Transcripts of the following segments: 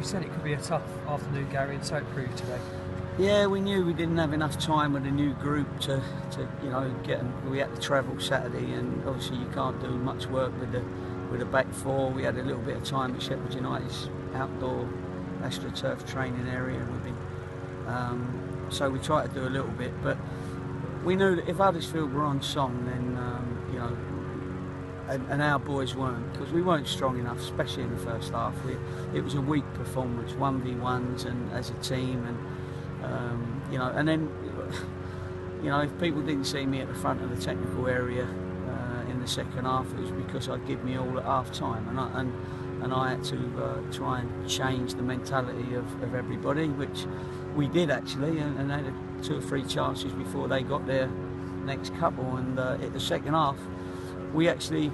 You said it could be a tough afternoon, Gary, and so it proved today. Yeah, we knew we didn't have enough time with a new group to get them. We had to travel Saturday, and obviously you can't do much work with the back four. We had a little bit of time at Sheffield United's outdoor AstroTurf training area with him, so we tried to do a little bit. But we knew that if Huddersfield were on song, then and our boys weren't, because we weren't strong enough, especially in the first half. It was a weak performance, 1v1s and as a team, and and then if people didn't see me at the front of the technical area in the second half, it was because I'd give me all at half time, and I had to try and change the mentality of everybody, which we did actually, and they had 2 or 3 chances before they got their next couple, and at the second half we actually,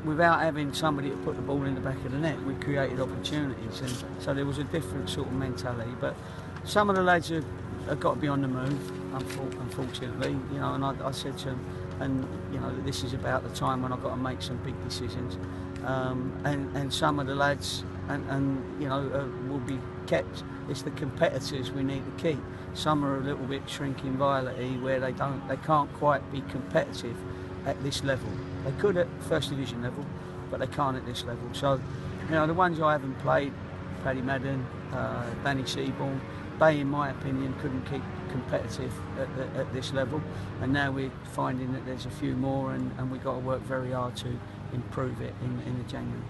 without having somebody to put the ball in the back of the net, we created opportunities, and so there was a different sort of mentality. But some of the lads have got to be on the move, unfortunately, and I said to them, and this is about the time when I've got to make some big decisions, and some of the lads will be kept. It's the competitors we need to keep. Some are a little bit shrinking violetly, where they can't quite be competitive at this level. They could at first division level, but they can't at this level. So, the ones I haven't played, Paddy Madden, Danny Seaborn, they, in my opinion, couldn't keep competitive at this level. And now we're finding that there's a few more, and we've got to work very hard to improve it in the January.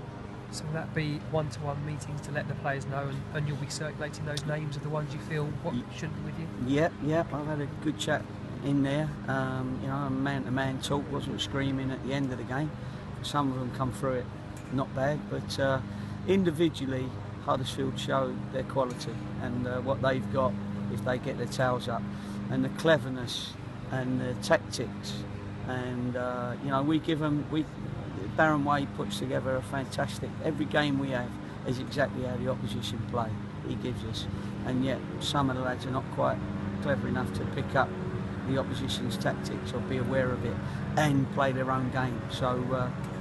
So will that be one-to-one meetings to let the players know, and you'll be circulating those names of the ones you feel shouldn't be with you? Yeah, I've had a good chat in there, man-to-man talk, wasn't screaming at the end of the game. Some of them come through it not bad, but individually Huddersfield showed their quality and what they've got if they get their tails up, and the cleverness and the tactics, and we give them. Darren Wade puts together a fantastic. Every game we have is exactly how the opposition play. He gives us, and yet some of the lads are not quite clever enough to pick up the opposition's tactics or be aware of it and play their own game. So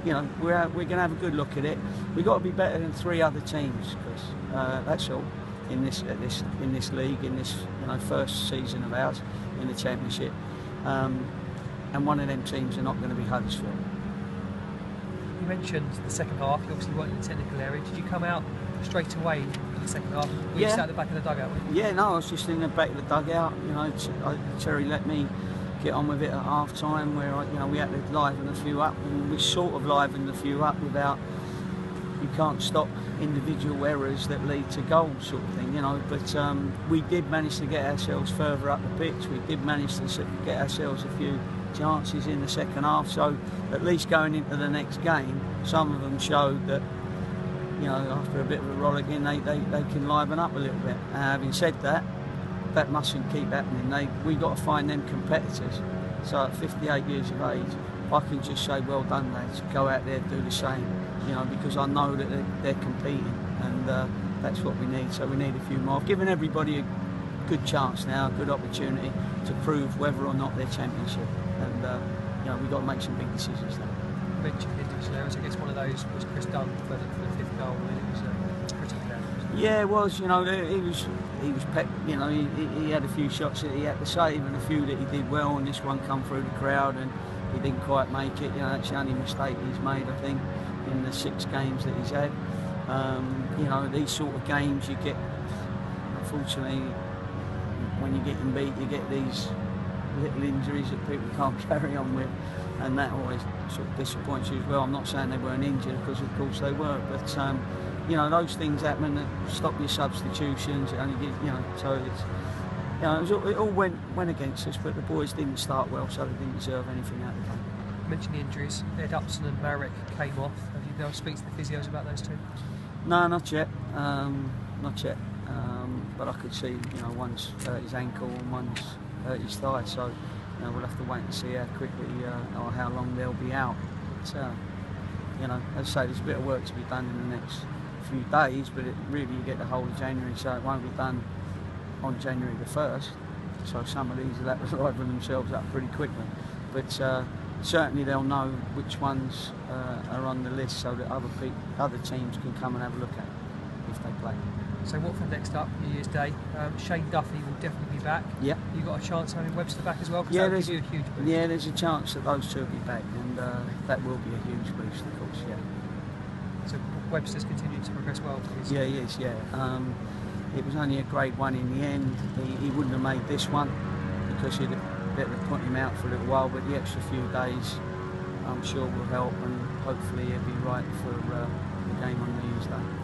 we're going to have a good look at it. We've got to be better than 3 other teams, because that's all in this league, in this first season of ours in the Championship. And one of them teams are not going to be Huddersfield. You mentioned the second half. You obviously weren't in the technical area. Did you come out straight away in the second half? Were you sat at the back of the dugout? Yeah, no, I was just in the back of the dugout. Terry let me get on with it at half time, where we had to liven a few up, and we sort of livened a few up without. You can't stop individual errors that lead to goals, sort of thing, But we did manage to get ourselves further up the pitch. We did manage to get ourselves a few chances in the second half. So at least going into the next game, some of them showed that, after a bit of a rollicking, they can liven up a little bit. Having said that, that mustn't keep happening. We've got to find them competitors. So at 58 years of age, I can just say, well done, lads. Go out there, do the same. Because I know that they're competing, and that's what we need. So we need a few more. I've given everybody a good chance now, a good opportunity to prove whether or not they're Championship, and we've got to make some big decisions now. You mentioned individual errors. I guess one of those was Chris Dunn for the 5th goal, and it was pretty bad. Yeah, it was. He was pep. He had a few shots that he had to save, and a few that he did well, and this one come through the crowd, and he didn't quite make it. That's the only mistake he's made, I think, in the 6 games that he's had. These sort of games you get, unfortunately, when you're getting beat, you get these little injuries that people can't carry on with, and that always sort of disappoints you as well. I'm not saying they weren't injured, because of course they were, but those things happen that stop your substitutions. So it all went against us, but the boys didn't start well, so they didn't deserve anything out of the game. You mentioned the injuries. Ed Upson and Marek came off. Have you been able to speak to the physios about those 2? No, not yet. But I could see, one's hurt his ankle and one's hurt his thigh. So, we'll have to wait and see how quickly or how long they'll be out. But, as I say, there's a bit of work to be done in the next few days. But you get the whole of January, so it won't be done on January the 1st. So some of these will have to liven themselves up pretty quickly. But certainly they'll know which ones are on the list, so that other teams can come and have a look at it if they play. So Watford next up, New Year's Day. Shane Duffy will definitely be back. Yeah. You got a chance of having Webster back as well, because Yeah, that would give you a huge boost. Yeah, there's a chance that those two will be back, and that will be a huge boost, of course. Yeah. So Webster's continued to progress well for his. Yeah, he is. Yeah. It was only a grade 1 in the end. He wouldn't have made this one because he'd have put him out for a little while. But the extra few days, I'm sure, will help, and hopefully he'll be right for the game on New Year's Day.